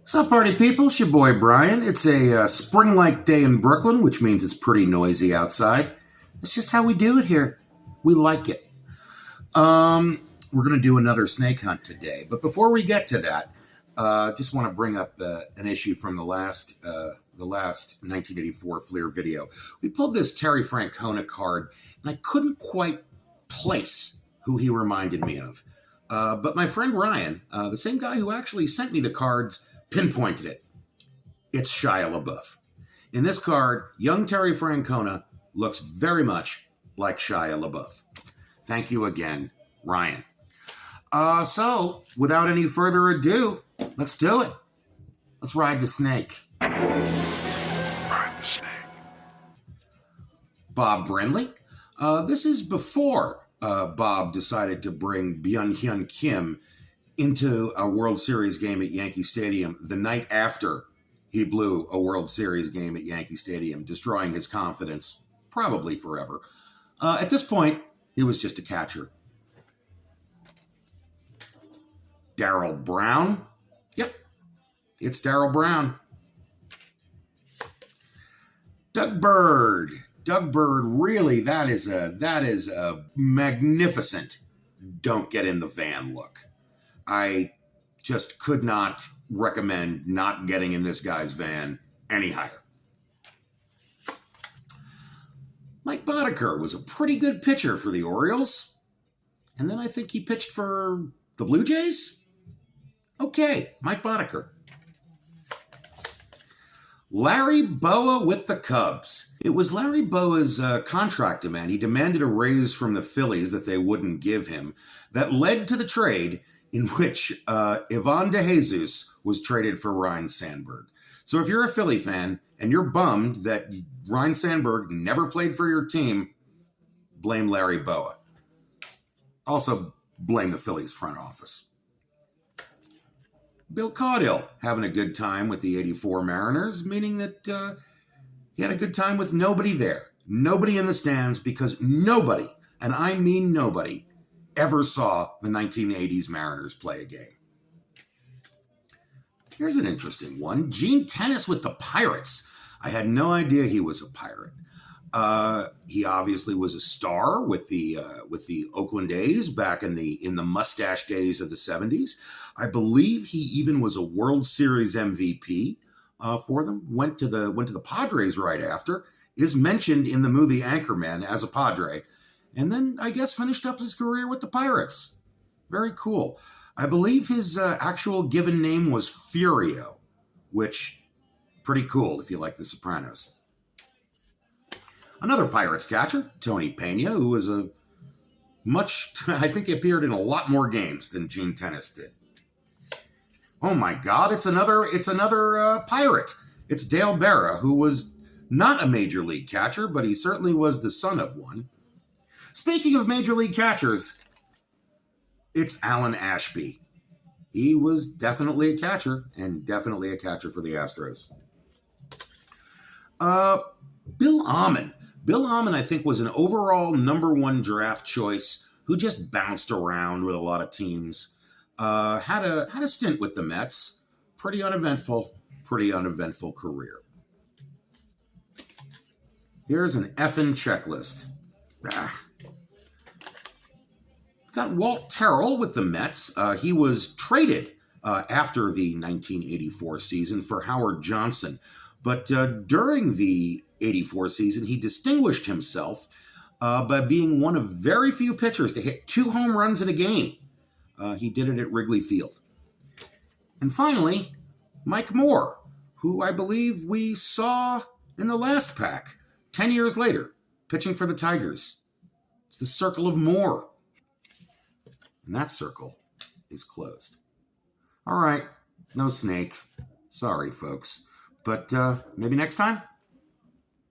What's up, party people? It's your boy Brian. It's a spring-like day in Brooklyn, which means it's pretty noisy outside. It's just how we do it here. We like it. We're going to do another snake hunt today. But before we get to that, just want to bring up an issue from the last 1984 Fleer video. We pulled this Terry Francona card, and I couldn't quite place who he reminded me of. But my friend Ryan, the same guy who actually sent me the cards, pinpointed it. It's Shia LaBeouf. In this card, young Terry Francona looks very much like Shia LaBeouf. Thank you again, Ryan. So, without any further ado, let's do it. Let's ride the snake. Ride the snake. Bob Brenly. This is before Bob decided to bring Byung-Hyun Kim into a World Series game at Yankee Stadium the night after he blew a World Series game at Yankee Stadium, destroying his confidence, probably forever. At this point, he was just a catcher. Darrell Brown. Yep, it's Darrell Brown. Doug Bird. Doug Bird, really, that is a magnificent don't get in the van look. I just could not recommend not getting in this guy's van any higher. Mike Boddicker was a pretty good pitcher for the Orioles. And then I think he pitched for the Blue Jays? Okay, Mike Boddicker. Larry Bowa with the Cubs. It was Larry Bowa's contract demand. He demanded a raise from the Phillies that they wouldn't give him. That led to the trade in which Ivan DeJesus was traded for Ryne Sandberg. So if you're a Philly fan and you're bummed that Ryne Sandberg never played for your team, blame Larry Bowa. Also, blame the Phillies front office. Bill Caudill having a good time with the 84 Mariners, meaning that he had a good time with nobody there. Nobody in the stands, because nobody, and I mean nobody, ever saw the 1980s Mariners play a game. Here's an interesting one. Gene Tenace with the Pirates. I had no idea he was a Pirate. He obviously was a star with the Oakland A's back in the mustache days of the 70s. I believe he even was a World Series MVP for them. Went to the Padres right after. Is mentioned in the movie Anchorman as a Padre. And then, I guess, finished up his career with the Pirates. Very cool. I believe his actual given name was Furio, which, pretty cool if you like The Sopranos. Another Pirates catcher, Tony Pena, who was I think he appeared in a lot more games than Gene Tenace did. Oh my God, it's another Pirate. It's Dale Berra, who was not a major league catcher, but he certainly was the son of one. Speaking of major league catchers, it's Alan Ashby. He was definitely a catcher, and definitely a catcher for the Astros. Bill Ahman. Bill Ahman, I think, was an overall number one draft choice who just bounced around with a lot of teams. Had a stint with the Mets. Pretty uneventful career. Here's an effing checklist. Got Walt Terrell with the Mets. He was traded after the 1984 season for Howard Johnson. But during the 84 season, he distinguished himself by being one of very few pitchers to hit 2 home runs in a game. He did it at Wrigley Field. And finally, Mike Moore, who I believe we saw in the last pack 10 years later, pitching for the Tigers. It's the circle of Moore. And that circle is closed. All right, no snake. Sorry, folks. But maybe next time?